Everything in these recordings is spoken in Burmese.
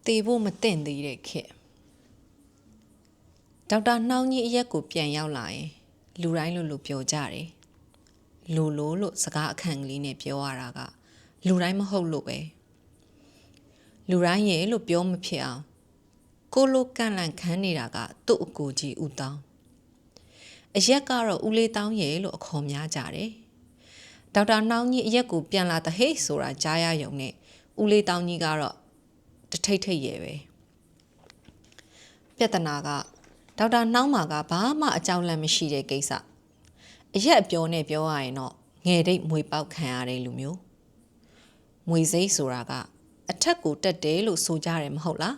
သေဖို့မသင့်သေးတဲ့ခေတ်ဒေါက်တာနှောင်းကြီးအရက်ကိုပြန်ရောက်လာရင်လူတိုင်းလိုပြောကြတယ်လိုလို့စကားအခန့်ကလေးနဲ့ပြောရတာကလူတိုင်းမဟုတ်လို့ပဲလူတိုင်းရဲ့လို့ပြောမဖြစ်အောင်ကိုလိုကန့်လန့်ခန်းနေတာကသူ့အကိုကြီးဦးတောင်းအရက်ကတော့ဦးလေးတောင်းရဲ့လို့အခေါ်များကြတယ်ဒေါက်တာနှောင်းကြီးအရက်ကိုပြန်လာတဲ့ဟေးဆိုတာကြားရယုံနဲ့ဦးလေးတောင်းကြီးကတော့တထိတ်ရဲ့ပဲပြဿနာကဒေါက်တာနှောင်းမာကဘာမှအကြောင်းလန့်မရှိတဲ့ကိစ္စအရက်အပြောနဲ့ပြောရရင်တော့ငယ်တိတ်မွေပေါက်ခံရတဲ့လူမျိုးမွေစိမ့်ဆိုတာကအထက်ကိုတက်တယ်လို့ဆိုကြတယ်မဟုတ်လား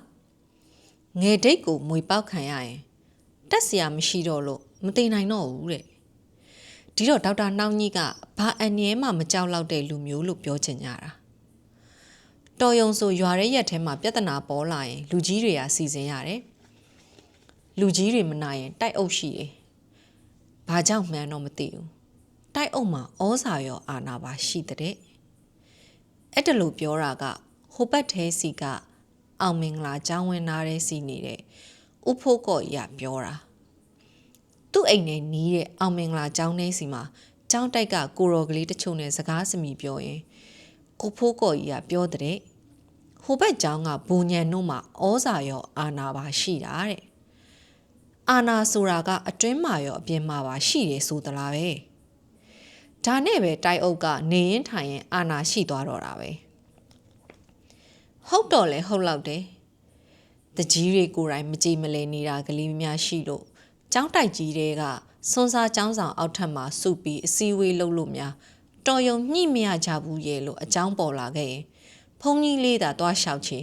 ငယ်တိတ်ကိုမွေပေါက်ခံရရင်တက်เสียမရှိတော့လို့မသိနိုင်တော့ဘူးတဲ့ဒီတော့ဒေါက်တာနှောင်းကြီးကဘာအန်ရဲမှမကြောက်တော့တဲ့လူမျိုးလို့ပြောချင်ကြတာတော်ယုံဆိုရွာရဲရက်ထဲမှာပြဿနာပေါ်လာရင်လူကြီးတွေကစီစဉ်ရတယ်လူကြီးတွေမနိုင်ရင်တိုက်အုပ်ရှိတယ်။ဘာကြောင့်မှန်းတော့မသိဘူး။တိုက်အုပ်မှာဩဇာရောအာဏာပါရှိတဲ့။အဲ့ဒါလို့ပြောတာကဟိုဘက်ထဲစီကအောင်မင်္ဂလာကျောင်းဝင်သားတဲ့စီနေတဲ့ဥဖို့ကော့ရပြောတာ။သူ့အိမ်နဲ့နီးတဲ့အောင်မင်္ဂလာကျောင်းထဲစီမှာကျောင်းတိုက်ကကိုရော်ကလေးတချို့နဲ့စကားစမြည်ပြောရင်ကိုဖို့ကော့ကြီးကပြောတဲ့ဟိုဘက်ကျောင်းကဘူညံတို့မှာဩဇာရောအာဏာပါရှိတာတဲ့။အာနာဆိုတာကအတွင်းမှာရောအပြင်မှာပါရှိတယ်ဆိုသလားပဲဒါနဲ့ပဲတိုက်အုပ်ကနေရင်ထိုင်ရင်အာနာရှိသွားတော့တာပဲဟုတ်တော့လေဟုတ်လောက်တယ်တကြီးတွေကိုယ်တိုင်မကြည်မလဲနေတာကလေးများရှိလို့ကျောင်းတိုက်ကြီးတွေကစွန်းစားကျောင်းဆောင်အောက်ထပ်မှာစုပြီးအစည်းအဝေးလုပ်လို့များတော်ယုံညှိမရကြဘူးရဲ့လို့အကြောင်းပေါ်လာခဲ့ရင်ဘုန်းကြီးလေးသာတွားလျှောက်ချီ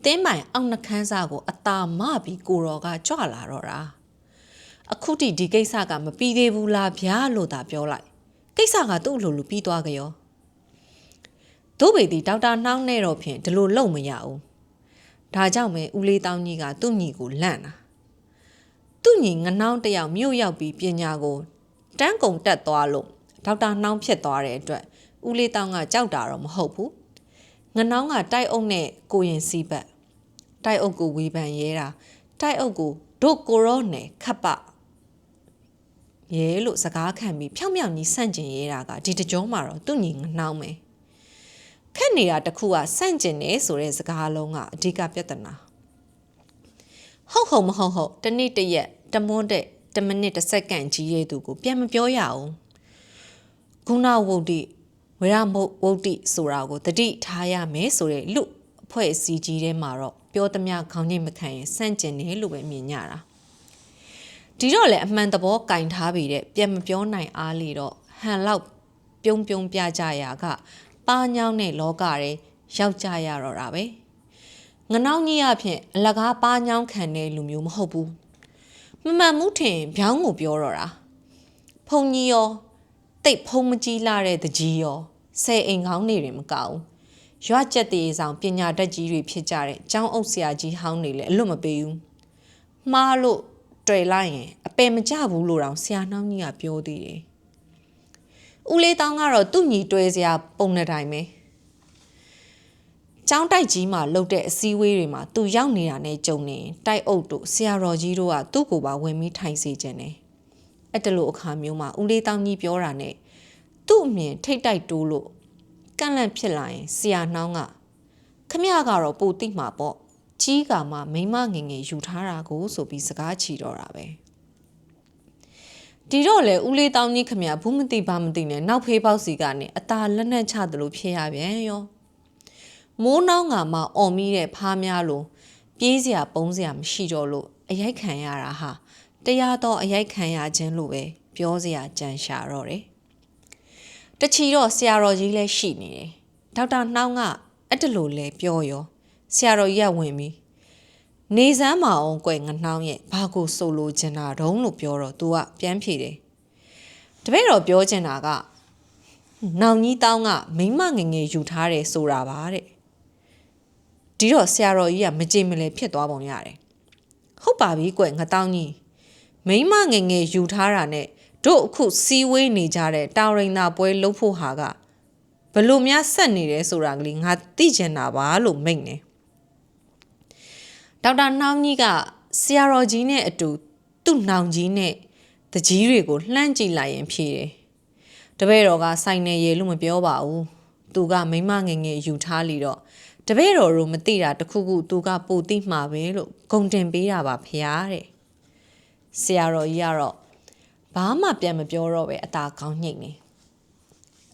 တင်းမိုင်အောက်နှခမ်းစားကိုအသာမပြီးကိုရောကကြွလာတော့တာအခုတိဒီကိစ္စကမပြီးသေးဘူးလားဗျာလို့သာပြောလိုက်ကိစ္စကသူ့လိုပြီးသွားကြရောတို့ပေဒီဒေါက်တာနှောင်းနဲ့တော့ဖြင့်ဒီလိုလုံမရဘူးဒါကြောင့်ပဲဦးလေးတောင်းကြီးကသူ့ညီကိုလန့်တာသူ့ညီငနှောင်းတယောက်မြို့ရောက်ပြီးပညာကိုတန်းကုံတက်သွားလို့ဒေါက်တာနှောင်းဖြစ်သွားတဲ့အတွက်ဦးလေးတောင်းကကြောက်တာတော့မဟုတ်ဘူးငနှောင်းကတိုက်အုပ်နဲ့ကိုရင်စီးပတ်တိုက်အုပ်ကိုဝေဖန်ရဲတာတိုက်အုပ်ကိုဒုကိုရောနယ်ခပ်ပရဲလို့စကားခံပြီးဖြောင်းဖြောင်းကြီးဆန့်ကျင်ရဲတာကဒီတကြောမှာတော့သူ့ညီငနှောင်းပဲခက်နေတာတခုကဆန့်ကျင်နေဆိုတဲ့စကားလုံးကအဓိကပြဿနာဟုတ်မဟုတ်တနေ့တရက်တမွန်းတဲ့တမိနစ်တစ်စက္ကန့်ကြီးရဲ့သူကိုပြန်မပြောရအောင်ဂုဏဝုဒ္ဓိဝရမုတ်ဝုဒ္ဓိဆိုတာကိုတတိထားရမယ်ဆိုတဲ့လူအဖွဲ့အစည်းကြီးထဲမှာတော့ပြောသမျှခေါင်းညိတ်မခံရင်စန့်ကျင်တယ်လို့ပဲမြင်ကြတာဒီတော့လေအမှန်တဘောကင်ထားပြီးတဲ့ပြန်မပြောနိုင်အားလေတော့ဟန်လောက်ပြုံးပြကြရာကပါညောင်းတဲ့လောကတွေရောက်ကြရတော့တာပဲငနှောင်းကြီးအဖြစ်အလကားပါညောင်းခံတဲ့လူမျိုးမဟုတ်ဘူးမမှန်မှုထင်ဗျောင်းကိုပြောတော့တာဖုန်ကြီးရောတိတ်ဖုံးမကြီးလာတဲ့တကြီးရောဆယ်အိမ်ကောင်းနေတယ်မကောက်ရွာကျက်တည်ဆောင်ပညာတတ်ကြီးတွေဖြစ်ကြတဲ့ကျောင်းအုပ်ဆရာကြီးဟောင်းတွေလည်းအလွတ်မပေးဘူးမှားလို့တွေ့လိုက်ရင်အပယ်မကြဘူးလို့တောင်ဆရာနှောင်းကြီးကပြောသေးတယ်ဦးလေးတောင်းကတော့သူ့ညီတွေ့စရာပုံနဲ့တိုင်းပဲကျောင်းတိုက်ကြီးမှာလှုပ်တဲ့အစည်းအဝေးတွေမှာသူရောက်နေတာနဲ့ကြုံနေတိုက်အုပ်တို့ဆရာတော်ကြီးတို့ကသူ့ကိုပါဝင်ပြီးထိုင်စေခြင်းတယ်အဲ့တလို့အခါမျိုးမှာဦးလေးတောင်းကြီးပြောတာနဲ့သူ့အမြင်ထိတ်တိုက်တိုးလို့ကန့်လန့်ဖြစ်လာရင်ဆရာနှောင်းကခမရကတော့ပိုတိမှာပေါ့ကြီးကမှမိမငငယ်ယူထားတာကိုဆိုပြီးစကားချီတော့တာပဲဒီတော့လေဦးလေးတောင်းကြီးခမရဘူးမသိပါမသိနဲ့နောက်ဖေးပေါက်စီကနေအตาလက်နဲ့ချတယ်လို့ဖြစ်ရပြန်ရောမိုးနှောင်းကမှအော်မိတဲ့ဖားများလို့ပြေးစရာပုံးစရာမရှိတော့လို့အရိုက်ခံရတာဟာတရားတော်အရိုက်ခံရခြင်းလို့ပဲပြောစရာကြံရှာတော့တယ်တချီတော့ဆရာတော်ကြီးလည်းရှိနေတယ်ဒေါက်တာနှောင်းကအဲ့တလို့လဲပြောရောဆရာတော်ကြီးကဝင်ပြီးနေစမ်းမအောင်ကွယ်ငနှောင်းရဲ့ဘာကိုဆိုလိုချင်တာတုံးလို့ပြောတော့ तू ကပြန်ဖြေတယ်တပည့်တော်ပြောချင်တာကနောင်ကြီးတောင်းကမိမငငယ်ယူထားတယ်ဆိုတာပါတဲ့ဒီတော့ဆရာတော်ကြီးကမကြည်မလဲဖြစ်သွားပုံရတယ်ဟုတ်ပါပြီကွယ်ငတောင်းကြီးမိမငငယ်ယူထားတာနဲ့တို့အခုစီဝေးနေကြတဲ့တောင်ရိန်သာပွဲလှုပ်ဖို့ဟာကဘလို့များဆက်နေတယ်ဆိုတာကလေးငါသိချင်တာပါလို့မိန့်နေ ဒေါက်တာနှောင်းကြီးကဆရာတော်ကြီးနဲ့အတူသူ့နှောင်ကြီးနဲ့တကြီးတွေကိုလှမ်းကြည့်လိုက်ရင်ဖြေတယ်တပည့်တော်ကဆိုင်နေရေလို့မပြောပါဘူးသူကမိမငယ်ငယ်ယူထားလီတော့တပည့်တော်တို့မသိတာတခုခုသူကပိုသိမှာပဲလို့ဂုံတင်ပေးတာပါဖျားတဲ့ဆရာတော်ကြီးကတော့ဘာမှပြန်မပြောတော့ပဲအသာကောင်းညိတ်နေ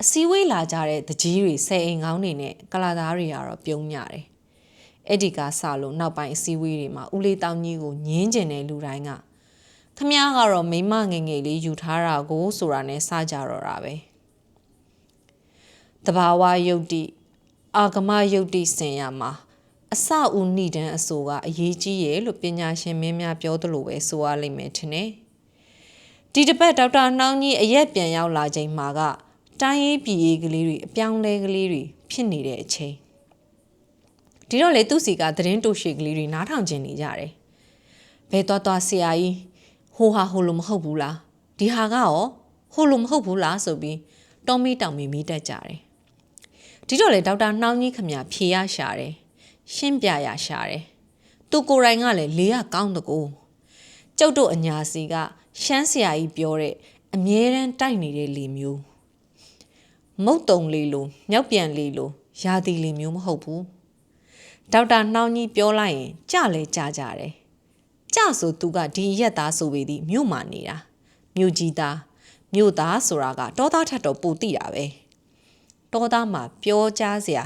အစည်းဝေးလာကြတဲ့တကြီးတွေဆယ်အိမ်ကောင်းတွေနဲ့ကလာသားတွေကတော့ပြုံးညတယ်အဲ့ဒီကစလို့နောက်ပိုင်းအစည်းဝေးတွေမှာဦးလေးတောင်ကြီးကိုညင်းကျင်တဲ့လူတိုင်းကခမည်းကတော့မိမငယ်ငယ်လေးယူထားတာကိုဆိုတာနဲ့စကြတော့တာပဲတဘာဝယုတ်တိအာဂမယုတ်တိဆင်ရမှာအစဦးဏိဒံအဆိုကအရေးကြီးရဲ့လို့ပညာရှင်မင်းများပြောသလိုပဲဆိုရလိမ့်မယ်ထင်တယ်ဒီတစ်ပတ်ဒေါက်တာနှောင်းကြီးအရက်ပြန်ရောက်လာချိန်မှာကတိုင်းရေးပြည်ရေးကလေးတွေအပြောင်းလဲကလေးတွေဖြစ်နေတဲ့အချိန်ဒီတော့လေသူ့စီကသတင်းတိုရှေကလေးတွေနားထောင်ကျင်နေကြတယ်ဘယ်သွားဆရာကြီးဟိုဟာဟိုလိုမဟုတ်ဘူးလားဒီဟာကရောဟိုလိုမဟုတ်ဘူးလားဆိုပြီးတောမီတောင်မီမိတတ်ကြတယ်ဒီတော့လေဒေါက်တာနှောင်းကြီးခမဖြေရရှာတယ်ရှင်းပြရရှာတယ်သူကိုယ်တိုင်ကလည်းလေးရကောင်းတကူကျုပ်တို့အညာစီကရှမ်းဆရာကြီးပြောတဲ့အမြဲတမ်းတိုက်နေတဲ့လေမျိုးမုတ်တုံလေးလိုမြောက်ပြန်လေးလိုရာသီလေးမျိုးမဟုတ်ဘူးဒေါက်တာနှောင်းကြီးပြောလိုက်ရင်ကြလဲကြကြတယ်ကြဆိုသူကဒီရက်သားဆိုပေသည်မြို့မှာနေတာမြို့ကြီးသားမြို့သားဆိုတာကတောသားထက်တော့ပိုတိတာပဲတောသားမှာပြောကြားစရာ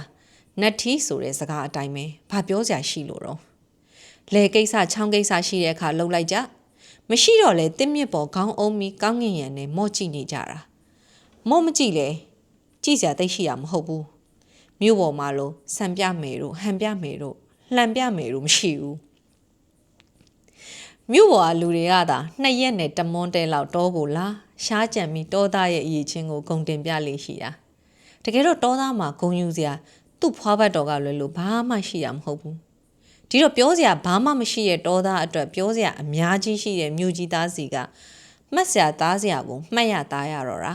နတ်ထီးဆိုတဲ့စကားအတိုင်းပဲဘာပြောစရာရှိလို့တော့လေကိစ္စချောင်းကိစ္စရှိတဲ့အခါလှုပ်လိုက်ကြမရှိတော့လေတစ်မြစ်ပေါ်ခေါင်းအုံးပြီးကောင်းငင်ရံနဲ့မော့ကြည့်နေကြတာမော့မကြည့်လေကြည့်စရာသိရှိရမဟုတ်ဘူးမြို့ပေါ်မှာလို့ဆံပြမယ်တို့ဟန်ပြမယ်တို့လှန်ပြမယ်တို့မရှိဘူးမြို့ပေါ်ကလူတွေကသာ2ရက်နဲ့တမွန်းတဲလောက်တောကိုလာရှားကြံပြီးတောသားရဲ့အရေးချင်းကိုဂုံတင်ပြလေးရှိတာတကယ်တော့တောသားမှာဂုံယူစရာသူ့ဖွားဘတ်တော်ကလွယ်လို့ဘာမှရှိရမဟုတ်ဘူးဒီတော့ပြောစရာဘာမှမရှိတဲ့တောသားအတွက်ပြောစရာအများကြီးရှိတဲ့မြို့ကြီးသားစီကမှတ်စရာသားစရာကိုမှတ်ရသားရတော့တာ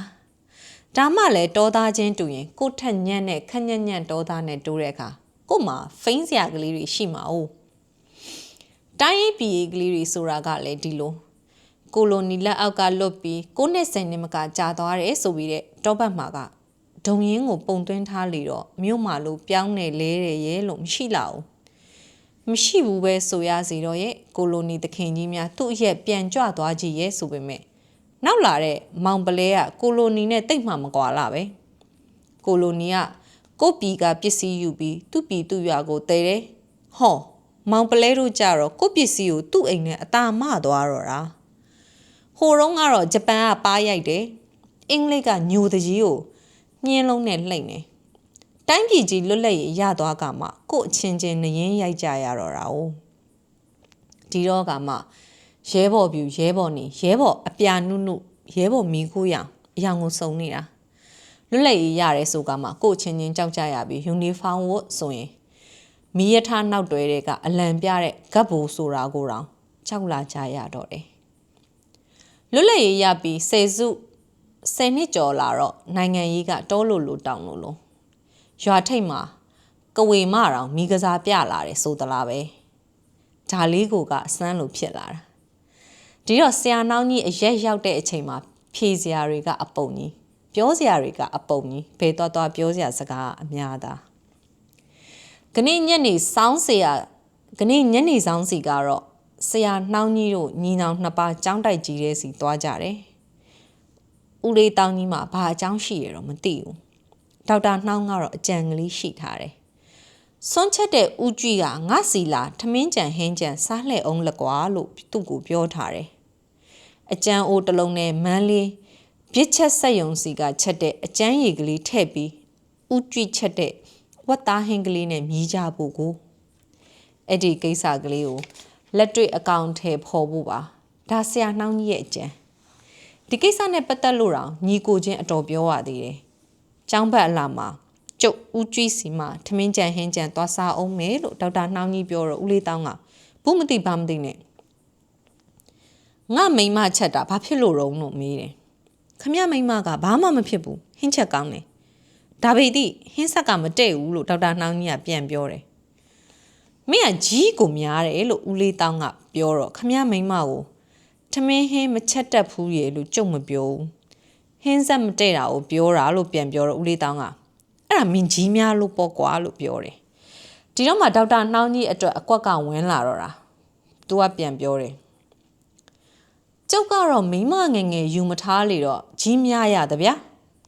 ဒါမှလည်းတောသားချင်းတူရင်ကိုထက်ညံ့တဲ့ခက်ညံ့ညံ့တောသားနဲ့တိုးတဲ့အခါကို့မှာဖိန်းစရာကလေးတွေရှိမှာ哦တိုင်းရေးပြည်ရေးကလေးတွေဆိုတာကလည်းဒီလိုကိုလိုနီလက်အောက်ကလွတ်ပြီး9နှစ်10နှစ်မကကြာသွားတယ်ဆိုပြီးတဲ့တောဘက်မှာကဒုံရင်ကိုပုံသွင်းထားလေတော့မြို့မှာလို့ပြောင်းနေလဲတယ်ရဲ့လို့မရှိလောက်မရှိဘူးပဲဆိုရစီတော့ရဲ့ကိုလိုနီသခင်ကြီးများသူ့ရဲ့ပြန်ကြွသွားကြည့်ရဲ့ဆိုပေမဲ့နောက်လာတဲ့မောင်ပလဲကကိုလိုနီနဲ့တိတ်မှမကွာလာပဲကိုလိုနီကကိုပြည်ကပစ္စည်းယူပြီးသူ့ပြည်သူ့ရွာကိုတဲတယ်ဟောမောင်ပလဲတို့ကြတော့ကိုပစ္စည်းကိုသူ့အိမ်နဲ့အသာမသွားတော့တာဟိုတုန်းကတော့ဂျပန်ကပါးရိုက်တယ်အင်္ဂလိပ်ကညိုတကြီးကိုညင်းလုံးနဲ့လှိမ့်တယ်တိုင်းပြည်ကြီးလွတ်လပ်ရေးရသွားကမှကို့အချင်းချင်းနရင်ရိုက်ကြရတော့တာ哦ဒီတော့ကမှရဲဘော်ပြူရဲဘော်နေရဲဘော်အပြာနုနုရဲဘော်မီးခိုးရောင်အယောင်ကိုစုံနေတာလွတ်လပ်ရေးရတယ်ဆိုကမှကို့ချင်းချင်းကြောက်ကြရပြီးယူနီဖောင်းဝတ်ဆိုရင်မီးရထားနောက်တွဲတဲ့ကအလံပြတဲ့ဂတ်ဘူဆိုတာကိုတောင်ကြောက်လာကြရတော့တယ်လွတ်လပ်ရေးရပြီး10နှစ်ကျော်လာတော့နိုင်ငံရေးကတောလို့လို့တောင်းလို့ရွာထိပ်မှာကဝေမတောင်မိကစားပြလာတယ်ဆိုသလားပဲဒါလေးကိုကအစမ်းလို့ဖြစ်လာတာဒီတော့ဆရာနှောင်းကြီးအရက်ရောက်တဲ့အချိန်မှာဖြေစရာတွေကအပုံကြီးပြောစရာတွေကအပုံကြီးဘယ်သွားပြောစရာစကားအများသားခဏညနေဆောင်းစီကတော့ဆရာနှောင်းကြီးတို့ညီနောင်နှစ်ပါးចောင်းတိုက်ကြီးတဲ့စီသွားကြတယ်ဦးလေးတောင်းကြီးမှာဘာအကြောင်းရှိရတော့မသိဘူးဒေါက်တာနှောင်းကတော့အကြံကလေးရှိထားတယ်စွန့်ချက်တဲ့ဦးကြွီကငါစီလာထမင်းကြံဟင်းကြံစားလှဲ့အောင်လကွာလို့သူ့ကိုပြောထားတယ်အကြံအိုတလုံးနဲ့မန်းလေးပြစ်ချက်ဆက်ယုံစီကချက်တဲ့အကြမ်းရည်ကလေးထည့်ပြီးဦးကြွီချက်တဲ့ဝတ်သားဟင်းကလေးနဲ့မြည်ကြဖို့ကိုအဲ့ဒီကိစ္စကလေးကိုလက်တွေ့အကောင့်ထဲပေါ်ဖို့ပါဒါဆရာနှောင်းကြီးရဲ့အကြံဒီကိစ္စနဲ့ပတ်သက်လို့တော့ညီကိုချင်းအတော်ပြောရသေးတယ်။ကျောင်းဘက်အလာမှာကျုပ်ဦးကြွီစီမှာထမင်းကြံဟင်းကြံသွားစားအောင်မယ်လို့ဒေါက်တာနှောင်းကြီးပြောတော့ဦးလေးတောင်းကဘူးမသိဘာမသိနဲ့ငါမိမချက်တာဘာဖြစ်လို့ရုံလို့မေးတယ်။ခမရမိမကဘာမှမဖြစ်ဘူးဟင်းချက်ကောင်းတယ်။ဒါပေတိဟင်းဆက်ကမတည့်ဘူးလို့ဒေါက်တာနှောင်းကြီးကပြန်ပြောတယ်။ မင်းကကြီးကိုများတယ်လို့ဦးလေးတောင်းကပြောတော့ခမရမိန်းမကိုထမင်းဟင်းမချက်တတ်ဘူးရေလို့ကြုံမပြောဘူးဟင်းဆက်မတဲ့တာကိုပြောတာလို့ပြန်ပြောတော့ဦးလေးတောင်းကအဲ့ဒါမင်းကြီးများလို့ပေါ့ကွာလို့ပြောတယ်ဒီတော့မှဒေါက်တာနှောင်းကြီးအတွက်အကွက်ကဝင်လာတော့တာသူကပြန်ပြောတယ်ကျုပ်ကတော့မိမငယ်ငယ်ယူမထားလေတော့ကြီးများရတဗျာ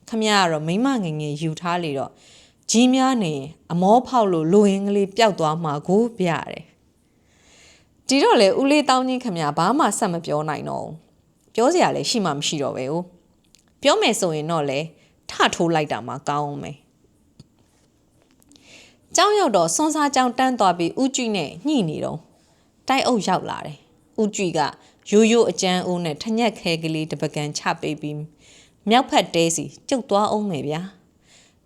ခမရကတော့မိမငယ်ငယ်ယူထားလေတော့ကြီးများနေအမောဖောက်လို့လူရင်းကလေးပျောက်သွားမှာကိုပြရတယ်ဒီတော့လေဦးလေးတောင်းကြီးခမရဘာမှဆက်မပြောနိုင်တော့ဘူးပြောစရာလည်းရှိမှမရှိတော့ပဲ哦ပြောမယ်ဆိုရင်တော့လေထထိုးလိုက်တာမှကောင်းအောင်မယ်ကျောင်းရောက်တော့စွန်းစားကျောင်းတန်းသွားပြီးဦးကြည့်နဲ့ညှိနေတော့တိုက်အုပ်ရောက်လာတယ်ဦးကြည့်ကရိုးရိုးအကျန်းအိုးနဲ့ထညက်ခဲကလေးတပကံချပေးပြီးမြောက်ဖက်တဲစီကျုပ်သွားအောင်မယ်ဗျာ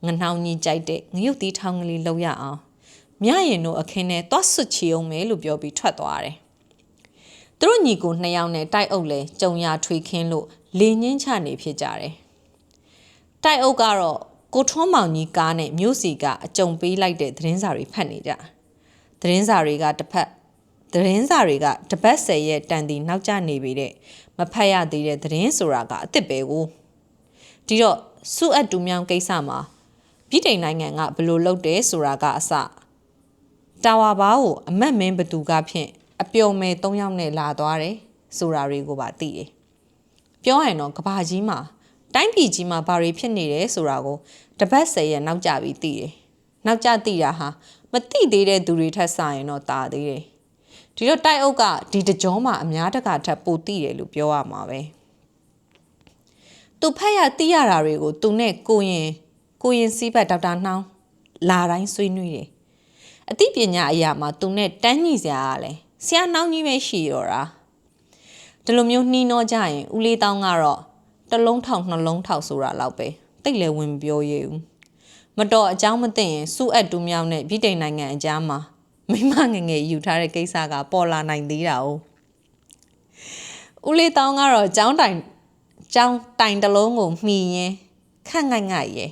ငနှောင်းကြီးကြိုက်တဲ့ငရုတ်တီးထောင်းကလေးလောက်ရအောင်မြရင်တို့အခင်းနဲ့သွားဆွတ်ချီအောင်မယ်လို့ပြောပြီးထွက်သွားတယ်သူတို့ညီကို2ယောက်နဲ့တိုက်အုပ်လဲကြုံရထွေခင်းလို့လေငင်းချနေဖြစ်ကြတယ်တိုက်အုပ်ကတော့ကိုထွန်းမောင်ကြီးကားနဲ့မြို့စီကအကြုံပေးလိုက်တဲ့သတင်းစာတွေဖတ်နေကြသတင်းစာတွေကတစ်ပတ်10ရက်တန်တီနောက်ကျနေပြီတဲ့မဖတ်ရသေးတဲ့သတင်းဆိုတာကအစ်စ်ပဲကိုဒီတော့စုအပ်တူမြောင်ကိစ္စမှာပြည်ထိုင်နိုင်ငံကဘယ်လိုလုပ်တယ်ဆိုတာကအစတာဝါဘားကိုအမတ်မင်းဘသူကဖြင့်အပြုံမဲ့3ယောက်နဲ့လာသွားတယ်ဆိုတာတွေကိုပါသိတယ်ပြောရရင်တော့ကဘာကြီးမှာတိုင်းပြည်ကြီးမှာဘာတွေဖြစ်နေတယ်ဆိုတာကိုတပတ်10ရက်နောက်ကျပြီးသိတယ်နောက်ကျသိတာဟာမသိသေးတဲ့သူတွေထက်စာရင်တော့တာသေးတယ်ဒီတော့တိုက်အုပ်ကဒီတကြောမှာအများတကာထက်ပိုသိတယ်လို့ပြောရမှာပဲသူဖက်ရသိရတာတွေကိုသူနဲ့ကိုရင်စီးပတ်ဒေါက်တာနှောင်းလာတိုင်းဆွေးနွေးတယ်အသိပညာအရာမှာသူနဲ့တန်းညီစရာကလည်းဆရာနှောင်းကြီးပဲရှိတော့တာဒီလိုမျိုးနှီးနှောကြရင်ဦးလေးတောင်းကတော့တစ်လုံးထောက်နှလုံးထောက်ဆိုတာလောက်ပဲတိတ်လည်းဝင်မပြောရဘူးမတော်အကြောင်းမသိရင်စုအပ်တူမြောင်နဲ့ပြည်ထိုင်နိုင်ငံအကြားမှာမိမငငယ်ယူထားတဲ့ကိစ္စကပေါ်လာနိုင်သေးတာ哦ဦးလေးတောင်းကတော့ကျောင်းတိုင်တလုံးကိုမှီရင်ခန့်ငိုက်ငိုက်ရယ်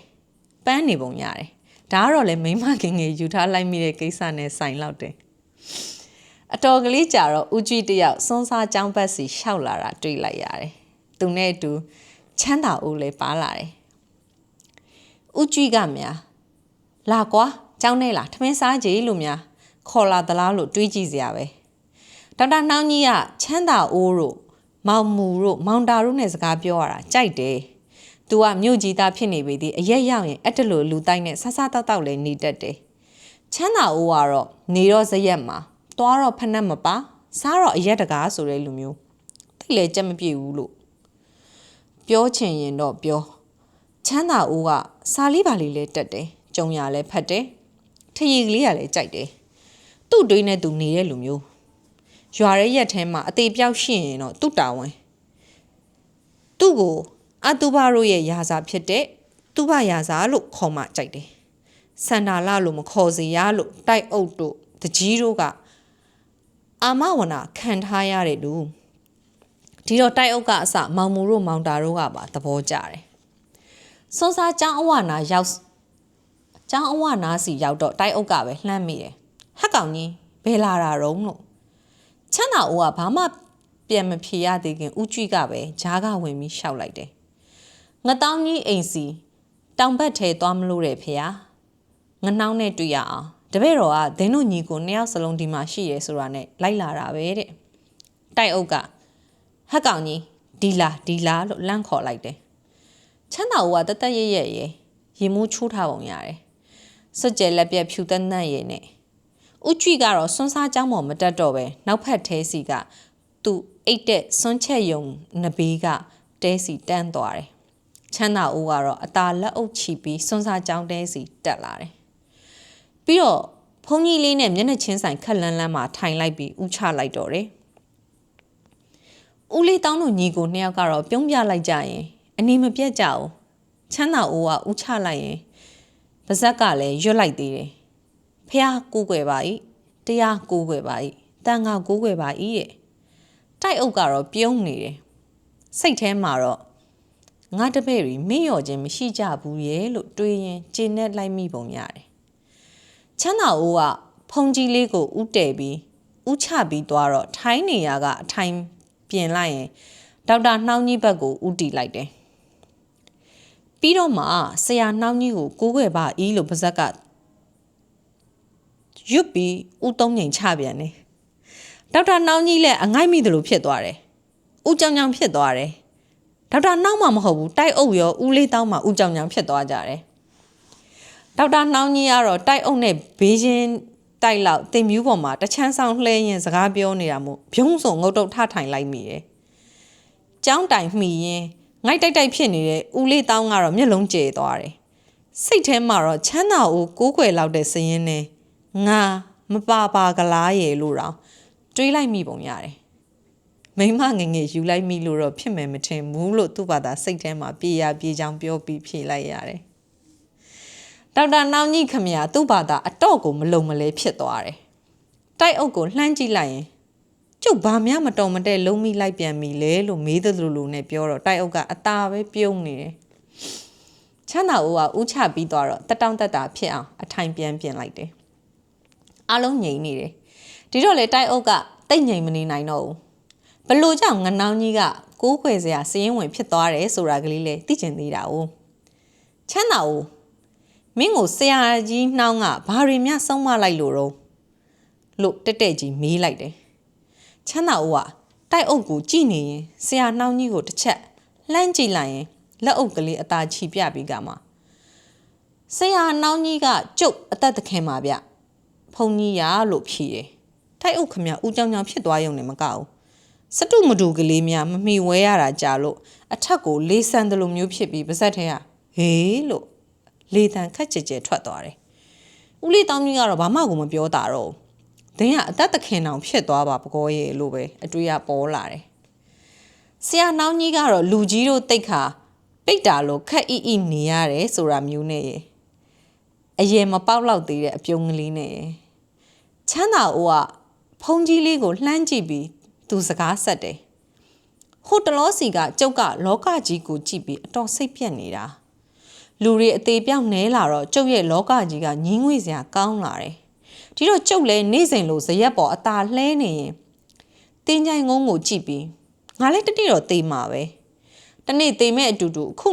ပန်းနေပုံရတယ်ဒါကတော့လေမိမငငယ်ယူထားလိုက်မိတဲ့ကိစ္စနဲ့ဆိုင်လောက်တယ်အတော်ကလေးကြာတော့ဦးကြီးတယောက်စွန်းစားကျောင်းဘက်စီရှောက်လာတာတွေ့လိုက်ရတယ်သူနဲ့အတူချမ်းသာဦးလည်းပါလာတယ်ဦးကြီးကများလာကွာကျောင်းထဲလာထမင်းစားကြလို့များခေါ်လာသလားလို့တွေးကြည့်စရာပဲဒေါက်တာနှောင်းကြီးကချမ်းသာဦးတို့မောင်မူတို့မောင်တာတို့နဲ့စကားပြောရတာကြိုက်တယ်သူကမြို့ကြီးသားဖြစ်နေပေသည်အရက်ရောက်ရင်အဲ့တလို့လူတိုက်နဲ့ဆဆတောက်လည်းနေတတ်တယ်ချမ်းသာဦးကတော့နေတော့ဇရက်မှာသွားတော့ဖက်နှက်မပါစားတော့အရက်တကားဆိုတဲ့လူမျိုးသိလေကြက်မပြေဘူးလို့ပြောချင်ရင်တော့ပြောချမ်းသာဦးကစာလေးပါလေးလဲတက်တယ်ကြုံရလဲဖတ်တယ်ထရီကလေးကလည်းကြိုက်တယ်သူ့တွေးနဲ့သူနေတဲ့လူမျိုးရွာရဲရက်ထဲမှာအသေးပြောက်ရှိရင်တော့သူ့တာဝန်သူ့ကိုအတူဘာတို့ရဲ့ယာစာဖြစ်တဲ့သူ့ဘာယာစာလို့ခေါ်မှကြိုက်တယ်စန္ဒာလလို့မခေါ်စေရလို့တိုက်အုပ်တို့တကြီးတို့ကအာမဝနာခံထားရတဲ့လူဒီတော့တိုက်အုပ်ကအစမောင်မူတို့မောင်တာတို့ကပါသဘောကျတယ်စွန်းစားကျောင်းအဝနာစီရောက်တော့တိုက်အုပ်ကပဲလှမ်းမိတယ်ဟက်ကောင်ကြီးဘယ်လာတာတုံးလို့ချမ်းသာဦးကဘာမှပြန်မဖြေရသေးခင်ဦးကြည့်ကပဲဂျားကဝင်ပြီးရှောက်လိုက်တယ်ငတောင်းကြီးအိမ်စီတောင်ဘက်ထဲသွားမလို့တဲ့ဖေဟာငနှောင်းနဲ့တွေ့ရအောင်တပည့်တော်ကဒင်းတို့ညီကို2ယောက်စလုံးဒီမှာရှိရဲဆိုတာနဲ့လိုက်လာတာပဲတဲ့တိုက်အုပ်ကဟက်ကောင်ကြီးဒီလာလို့လန့်ခေါ်လိုက်တယ်ချမ်းသာဦးကတသက်ရရေမိုးချိုးထားပုံရတယ်စွတ်ကျဲလက်ပြက်ဖြူတန်းတန်းရည်နဲ့ဦးကြည့်ကတော့စွန်းစားကြောင်းပေါ်မတက်တော့ပဲနောက်ဖက်ထဲစီကသူ့အိတ်တဲ့စွန်းချက်ယုံနဘေးကတဲစီတန်းသွားတယ်ချမ်းသာဦးကတော့အသာလက်အုပ်ချီပြီးစွန်းစားကြောင်းတဲစီတက်လာတယ်ပြီးတော့ဖုန်းကြီးလေးနဲ့မျက်နှာချင်းဆိုင်ခက်လန်းလန်းမှာထိုင်လိုက်ပြီးဥချလိုက်တော့တယ်ဦးလေးတောင်းတို့ညီကို2ယောက်ကတော့ပြုံးပြလိုက်ကြရင်အနေမပြတ်ကြဘူးချမ်းသာဦးကဥချလိုက်ရင်ပါဇက်ကလည်းရွတ်လိုက်သေးတယ်ဖះကိုးကွယ်ပါ၏တရားကိုးကွယ်ပါ၏တန်ခါကိုးကွယ်ပါ၏တဲ့တိုက်အုပ်ကတော့ပြုံးနေတယ်စိတ်ထဲမှာတော့ငါတပည့်တွေမေ့လျော့ခြင်းမရှိကြဘူးရဲ့လို့တွေးရင်ကျေနပ်လိုက်မိပုံရတယ်ချမ်းသာဦးကဖ ဖုန်ကြီးလေးကိုဥတဲပြီးဥချပြီးသွားတော့ထိုင်းနေရကအထိုင်ပြင်လိုက်ရင်ဒေါက်တာနှောင်းကြီးဘက်ကိုဥတီလိုက်တယ်ပြီးတော့မှဆရာနှောင်းကြီးကိုကိုးကွယ်ပါဤလို့ပါဇက်ကရွတ်ပြီးဥသုံးငိန်ချပြန်တယ်ဒေါက်တာနှောင်းကြီးလည်းအငိုက်မိသလိုဖြစ်သွားတယ်ဥကြောင်ကြောင်ဖြစ်သွားတယ်ဒေါက်တာနှောင်းမှမဟုတ်ဘူးတိုက်အုပ်ရောဦးလေးတောင်းမှဥကြောင်ကြောင်ဖြစ်သွားကြတယ်ဒေါက်တာနှောင်းကြီးကတော့တိုက်အုပ်နဲ့ဘေးချင်းတိုက်လောက်တင်မြူးပေါ်မှာတချမ်းဆောင်လှဲရင်စကားပြောနေတာမို့ဘုံစုံငုတ်တုတ်ထထိုင်လိုက်မိတယ်ကျောင်းတိုင်မှီရင်ငိုက်တိုက်တိုက်ဖြစ်နေတဲ့ဦးလေးတောင်းကတော့မျက်လုံးကျဲသွားတယ်စိတ်ထဲမှာတော့ချမ်းသာကိုကိုးကွယ်လောက်တဲ့စရင်နဲ့ငါမပါကလားရဲ့လို့တော့တွေးလိုက်မိပုံရတယ်မိမငငယ်ယူလိုက်မိလို့တော့ဖြစ်မယ်မထင်ဘူးလို့သူ့ဘာသာစိတ်ထဲမှာပြေရပြေချောင်းပြောပြီးဖြေလိုက်ရတယ်ဒေါက်တာနောင်ကြီးခမရသူ့ဘာသာအတော့ကိုမလုံမလဲဖြစ်သွားတယ်တိုက်အုပ်ကိုလှမ်းကြည့်လိုက်ရင်ကျုပ်ဘာမှမတော်မတဲ့လုံးမိလိုက်ပြန်ပြီလေလို့မေးသလိုနဲ့ပြောတော့တိုက်အုပ်ကအသာပဲပြုံးနေတယ်ချမ်းသာဦးကဥချပြီးသွားတော့တတောင့်တတာဖြစ်အောင်အထိုင်ပြန်ပြင်လိုက်တယ်အားလုံးငြိမ်နေတယ်ဒီတော့လေတိုက်အုပ်ကတိတ်ငြိမ်မနေနိုင်တော့ဘူးဘလို့ကြောင့်ငနောင်းကြီးကကိုးခွေစရာစည်ရင်ဝင်ဖြစ်သွားတယ်ဆိုတာကလေးလေသိကျင်သေးတာ哦ချမ်းသာဦးမင်းကိုဆရာကြီးနှောင်းကဘာတွေများဆုံးမလိုက်လို့တက်တက်ကြီးမေးလိုက်တယ်ချမ်းသာဦးကတိုက်အုပ်ကိုကြည့်နေရင်ဆရာနှောင်းကြီးကိုတစ်ချက်လှမ်းကြည့်လိုက်ရင်လက်အုပ်ကလေးအသာချီပြပြီးကမှဆရာနှောင်းကြီးကကျုပ်အသက်သခင်ပါဗျဖုန်ကြီးရလို့ဖြေတယ်တိုက်အုပ်ခမဦးကြောင်ကြောင်ဖြစ်သွားရုံနဲ့မကဘူးစတုမတူကလေးများမမီဝဲရတာကြာလို့အထက်ကိုလေးဆန်းတယ်လို့မျိုးဖြစ်ပြီးပါဇက်ထဲကဟေးလို့လေတံခက်ကြဲကြဲထွက်သွားတယ်ဦးလေးတောင်းကြီးကတော့ဘာမှကိုမပြောတာတော့ဒင်းကအသက်သခင်တောင်ဖြစ်သွားပါပကောရဲ့လို့ပဲအတွေ့အပေါ်လာတယ်ဆရာနှောင်းကြီးကတော့လူကြီးတို့တိတ်ခါပိတ်တာလို့ခက်အီအီနေရတယ်ဆိုတာမျိုးနဲ့အရင်မပေါက်လောက်သေးတဲ့အပြုံးကလေးနဲ့ချမ်းသာအိုးကဖုန်ကြီးလေးကိုလှမ်းကြည့်ပြီးသူစကားဆက်တယ်ဟိုတလောစီကကျုပ်ကလောကကြီးကိုကြည့်ပြီးအတော်စိတ်ပြက်နေတာလူတွေအသေးပြောင်းနေလာတော့ကျုပ်ရဲ့လောကကြီးကညင်းငွေစရာကောင်းလာတယ်ဒီတော့ကျုပ်လည်းနေ့စဉ်လိုဇရက်ပေါ်အသာလှဲနေရင်တင်းကြိုင်ငုံကိုကြည့်ပြီးငါလည်းတတိတော့တေးမှာပဲတနေ့တေးမဲ့အတူတူအခု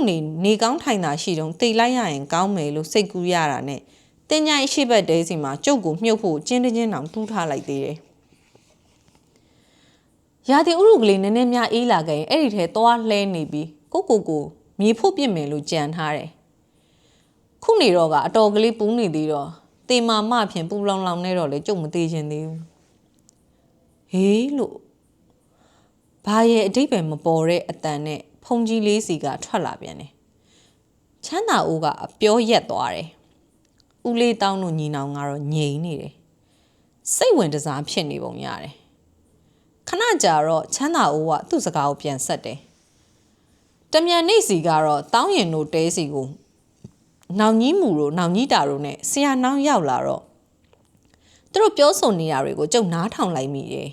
နေကောင်းထိုင်တာရှိတုံးတေးလိုက်ရရင်ကောင်းမယ်လို့စိတ်ကူးရတာနဲ့တင်းကြိုင်ရှိဘက်တဲစီမှာကျုပ်ကိုမြုပ်ဖို့ကျင်းတင်းတောင်တူးထားလိုက်သေးတယ်ရာသီဥတုကလေးနည်းနည်းများအေးလာခဲ့ရင်အဲ့ဒီထဲသွားလှဲနေပြီးကိုမြေဖို့ပြစ်မယ်လို့ကြံထားတယ်ခုနေတော့ကအတော်ကလေးပူးနေသေးတော့တေမာမဖြင့်ပူလောင်လောင်နဲ့တော့လေကျုပ်မသေးချင်သေးဘူးဟေးလို့ဘာရဲ့အတိတ်ပဲမပေါ်တဲ့အတန်နဲ့ဖုန်ကြီးလေးစီကထွက်လာပြန်တယ်ချမ်းသာဦးကအပြောရက်သွားတယ်ဦးလေးတောင်းတို့ညီနောင်ကတော့ငြိမ်နေတယ်စိတ်ဝင်တစားဖြစ်နေပုံရတယ်ခဏကြာတော့ချမ်းသာဦးကသူ့စကားကိုပြန်ဆက်တယ်တမြန်နေစီကတော့တောင်းရင်တို့တဲစီကိုနောင်ကြီးမူတို့နောင်ကြီးတာတို့နဲ့ဆရာနောင်ရောက်လာတော့သူတို့ပြောဆိုနေရတွေကိုကျုပ်နားထောင်လိုက်မိတယ်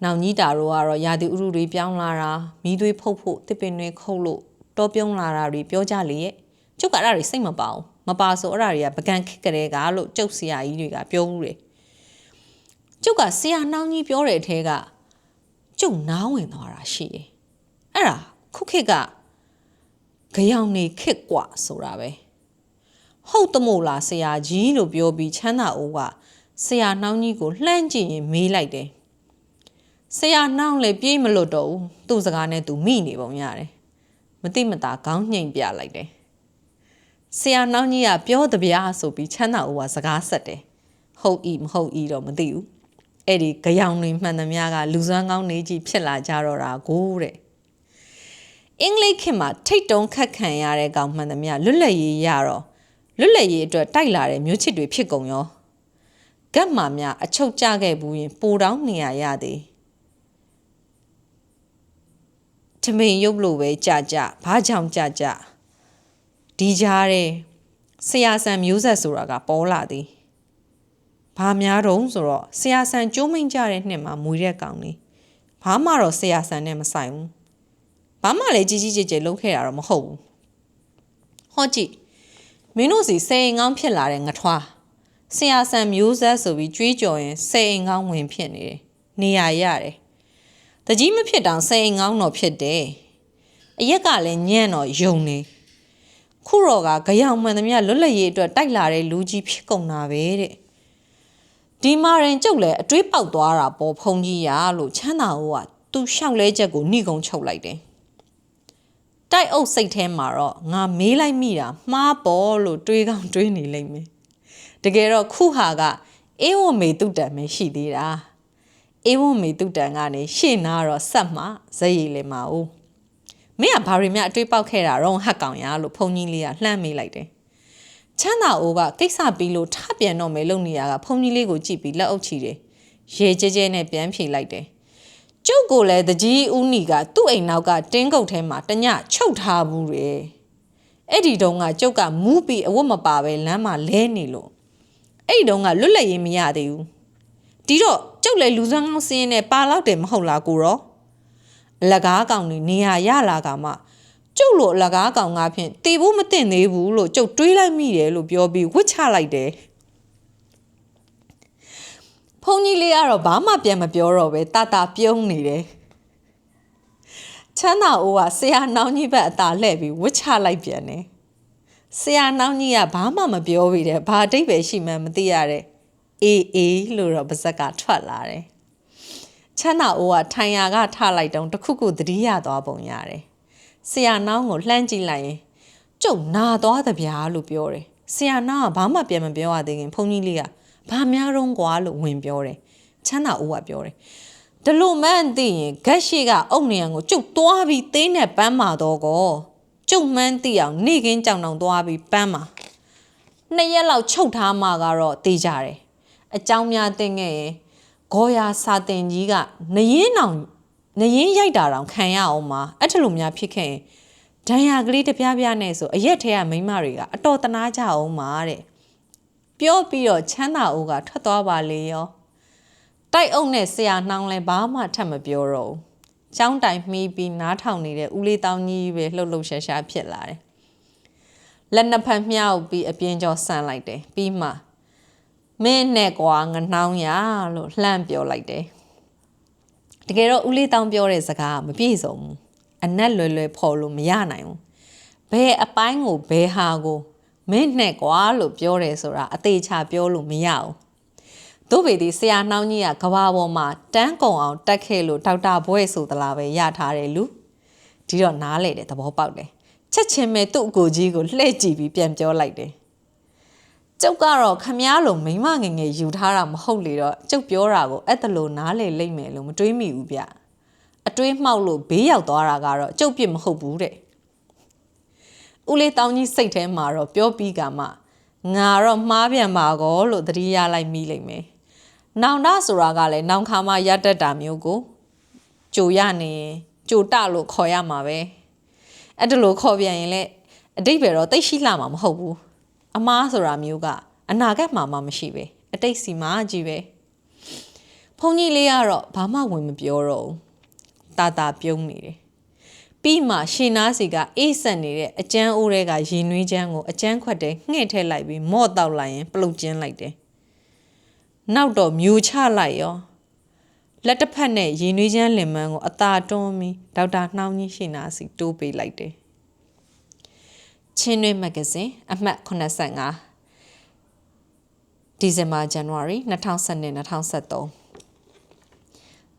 နောင်ကြီးတာတို့ကတော့ရာသီဥတုတွေပြောင်းလာတာမီးသွေးဖုတ်ဖို့တစ်ပင်တွေခုတ်လို့တောပြုံးလာတာတွေပြောကြလေရဲ့ကျုပ်ကအဲ့ဒါတွေစိတ်မပါဘူးမပါဆိုအဲ့ဒါတွေကပကံခက်ကလေးကလို့ကျုပ်ဆရာကြီးတွေကပြောဘူးတယ်ကျုပ်ကဆရာနှောင်းကြီးပြောတဲ့အထဲကကျုပ်နားဝင်သွားတာရှိတယ်အဲ့ဒါခုခေတ်ကကြောင်နေခက်กว่าဆိုတာပဲဟုတ်တမို့လားဆရာကြီးလို့ပြောပြီးချမ်းသာအိုးကဆရာနှောင်းကြီးကိုလှမ်းကြည့်ရင်မေးလိုက်တယ်ဆရာနှောင်းလည်းပြေးမလွတ်တော့ဘူးသူ့စကားနဲ့သူမိနေပုံရတယ်မတိမတာခေါင်းညှိမ်ပြလိုက်တယ်ဆရာနှောင်းကြီးကပြောတပြားဆိုပြီးချမ်းသာအိုးကစကားဆက်တယ်ဟုတ်ဤမဟုတ်ဤတော့မသိဘူးအဲ့ဒီကြောင်တွေမှန်သမျှကလူစွမ်းကောင်းနေကြီးဖြစ်လာကြတော့တာကိုတဲ့အင်္ဂလိပ်ခေတ်မှာထိတ်တုံးခတ်ခံရတဲ့ကောင်မှန်သမျှလွတ်လပ်ရေးရတော့လွတ်လပ်ရေးအတွက်တိုက်လာတဲ့မျိုးချစ်တွေဖြစ်ကုန်ရောဂတ်မာများအချုပ်ကျခဲ့ဘူးရင်ပိုတောင်းနေရသည်ထမင်းရုပ်လို့ပဲကြဘာကြောင့်ကြဒီကြားတဲ့ဆရာဆန်မျိုးဆက်ဆိုတာကပေါ်လာသည်ဘာများတုံးဆိုတော့ဆရာဆန်ကျိုးမိန်ကြတဲ့နှစ်မှာမွေတဲ့ကောင်လေးဘာမှတော့ဆရာဆန်နဲ့မဆိုင်ဘူးဘာမှလည်းကြီးကျယ်လုပ်ခဲ့တာတော့မဟုတ်ဘူးဟောကြည့်မင်းတို့စီစေရင်ကောင်းဖြစ်လာတဲ့ငထွား ဆရာဆန်မျိုးဆက်ဆိုပြီးကြွေးကြော်ရင်စိတ်အိမ်ကောင်းဝင်ဖြစ်နေတယ်နေရရတယ်တကြီးမဖြစ်တောင်စိတ်အိမ်ကောင်းတော့ဖြစ်တယ်အရက်ကလည်းညံ့တော့ယုံနေခုတော့ကကြောင်မှန်သမျှလွတ်လပ်ရေးအတွက်တိုက်လာတဲ့လူကြီးဖြစ်ကုန်တာပဲတဲ့ဒီမာရင်ကျုပ်လည်းအတွေးပေါက်သွားတာပေါ်ဖုန်ကြီးရလို့ချမ်းသာဦးကသူ့ရှောက်လဲချက်ကိုနှိကုံချုပ်လိုက်တယ်တိုက်အုပ်စိတ်ထဲမှာတော့ငါမေးလိုက်မိတာမှားပေါ်လို့တွေးကောင်းတွေးနေလိမ့်မယ်တကယ်တော့ခုဟာကအေးဝမေတုတံပဲရှိသေးတာအေးဝမေတုတံကနေရှေ့နာတော့ဆက်မှဇက်ရည်လေမအောင်မင်းကဘာတွေများအတွေးပေါက်ခဲ့တာတော့ဟတ်ကောင်ရလို့ဖုန်ကြီးလေးကလှမ်းမေးလိုက်တယ်ချမ်းသာအိုးကကိစ္စပြီးလို့ထပြန်တော့မယ်လုံနေရကဖုန်ကြီးလေးကိုကြည့်ပြီးလက်အုပ်ချီတယ်ရေကျဲကျဲနဲ့ပြန်ဖြေလိုက်တယ်ကျုပ်ကိုလည်းတကြီးဦးနီကသူ့အိမ်နောက်ကတင်းကုတ်ထဲမှာတညချုပ်ထားဘူးတယ်အဲ့ဒီတုန်းကကျုပ်ကမူးပြီးအဝတ်မပါပဲလမ်းမှာလဲနေလို့အဲ့ဒီတုန်းကလွတ်လပ်ရေးမရသေးဘူးဒီတော့ကျုပ်လည်းလူစွမ်းကောင်းစင်းနဲ့ပါလောက်တယ်မဟုတ်လားကိုရောအလကားကောင်နေရရလာကမှကျုပ်လိုအလကားကောင်ကဖြင့်တေဖို့မတင်သေးဘူးလို့ကျုပ်တွေးလိုက်မိတယ်လို့ပြောပြီးဝှက်ချလိုက်တယ်ဖုန်ကြီးလေးကတော့ဘာမှပြန်မပြောတော့ပဲတာတာပြုံးနေတယ်ချမ်းသာအိုးကဆရာနောင်ကြီးဘက်အသာလှည့်ပြီးဝှက်ချလိုက်ပြန်တယ်ဆရာနောင်ကြီးကဘာမှမပြောပြီးတယ်ဘာအတိတ်ပဲရှိမှန်းမသိရတဲ့အေးလို့တော့ပါဇက်ကထွက်လာတယ်ချမ်းသာအိုးကထိုင်ရာကထလိုက်တုံးတစ်ခုခုသတိရသွားပုံရတယ်ဆရာနောင်ကိုလှမ်းကြည့်လိုက်ရင်ကျုပ်နာသွားသဗျာလို့ပြောတယ်ဆရာနောင်ကဘာမှပြန်မပြောရသေးခင်ဖုန်ကြီးလေးကဘာများတော့ကွာလို့ဝင်ပြောတယ်ချမ်းသာအိုးကပြောတယ်ဒလို့မှန်းသိရင်ဂက်ရှိကအုတ်နေရန်ကိုကျုပ်သွားပြီးသေးနဲ့ပန်းမာတော့ကောကျုပ်မှန်းသိအောင်နေကင်းကြောင်တောင်သွားပြီးပန်းမာ2ရက်လောက်ချုပ်ထားမှကတော့တေးကြတယ်အเจ้าများတင်ခဲ့ရင်ဂေါ်ယာစာတင်ကြီးကနရင်ရိုက်တာတောင်ခံရအောင်မှာအဲ့ထလိုများဖြစ်ခဲ့ရင်ဒဏ်ရာကလေးတပြားပြားနဲ့ဆိုအရက်ထဲကမိန်းမတွေကအတော်တနာကြအောင်မှာတဲ့ပြောပြီးတော့ချမ်းသာအိုးကထွက်သွားပါလေရောတိုက်အုပ်နဲ့ဆရာနှောင်းလဲဘာမှထပ်မပြောတော့ဘူးចောင်းတိုင်မှီးပြီးနားထောင်နေတဲ့ဦးလေးတောင်းကြီးပဲလှုပ်လှုပ်ရှားရှားဖြစ်လာတယ်လက်နှစ်ဖက်မြှောက်ပြီးအပြင်းကျော်ဆန်လိုက်တယ်ပြီးမှမင်းနဲ့ကွာငနှောင်းရလို့လှမ်းပြောလိုက်တယ်တကယ်တော့ဦးလေးတောင်းပြောတဲ့စကားမပြည့်စုံဘူးအနက်လွယ်ဖော်လို့မရနိုင်ဘူးဘယ်အပိုင်းကိုဘယ်ဟာကိုမင်းနဲ့ကွာလို့ပြောတယ်ဆိုတာအသေးချာပြောလို့မရဘူးတို့ပေဒီဆရာနှောင်းကြီးကကဘာပေါ်မှာတန်းကုံအောင်တက်ခဲ့လို့ဒေါက်တာဘွဲ့ဆိုသလားပဲရထားတယ်လူဒီတော့နားလေတယ်သဘောပေါက်တယ်ချက်ချင်းပဲသူ့အကိုကြီးကိုလှည့်ကြည့်ပြီးပြန်ပြောလိုက်တယ်ကျုပ်ကတော့ခမားလိုမိမငငယ်ယူထားတာမဟုတ်လေတော့ကျုပ်ပြောတာကိုအဲ့တလို့နားလေလိမ့်မယ်လို့မတွေးမိဘူးဗျအတွေးမှောက်လို့ဘေးရောက်သွားတာကတော့ကျုပ်ပြစ်မဟုတ်ဘူးတဲ့ဦးလေးတောင်းကြီးစိတ်ထဲမှာတော့ပြောပြီးကမှငါတော့မှားပြန်ပါကောလို့သတိရလိုက်မိလိမ့်မယ်နောင်တဆိုတာကလည်းနောင်ခါမှရတတ်တာမျိုးကိုကြိုရနေကြိုတလို့ခေါ်ရမှာပဲအဲ့ဒါလို့ခေါ်ပြန်ရင်လည်းအတိတ်ပဲတော့တိတ်ရှိလာမှာမဟုတ်ဘူးအမားဆိုတာမျိုးကအနာဂတ်မှာမှမရှိပဲအတိတ်စီမှာကြီးပဲဖုန်ကြီးလေးကတော့ဘာမှဝင်မပြောတော့ဘူးတာတာပြုံးနေတယ်ပြီးမှရှင်နာစီကအေးဆက်နေတဲ့အကျန်းအိုးတွေကရင်နွေးချမ်းကိုအကျန်းခွက်တဲ့ငှဲ့ထည့်လိုက်ပြီးမော့တောက်လိုက်ရင်ပလုတ်ကျင်းလိုက်တယ်နောက်တော့မြူချလိုက်ရောလက်တစ်ဖက်နဲ့ရင်နွေးချမ်းလင်မန်းကိုအသာတွန်းပြီးဒေါက်တာနှောင်းကြီးရှင်နာစီတိုးပေးလိုက်တယ်ချင်းတွင်းမဂ္ဂဇင်းအမှတ်85ဒီဇင်ဘာဇန်နဝါရီ2012-2013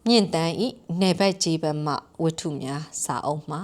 မြင့်တန်းဤနေဘက်ကြီးဘက်မှဝတ္ထုများစာအုပ်မှ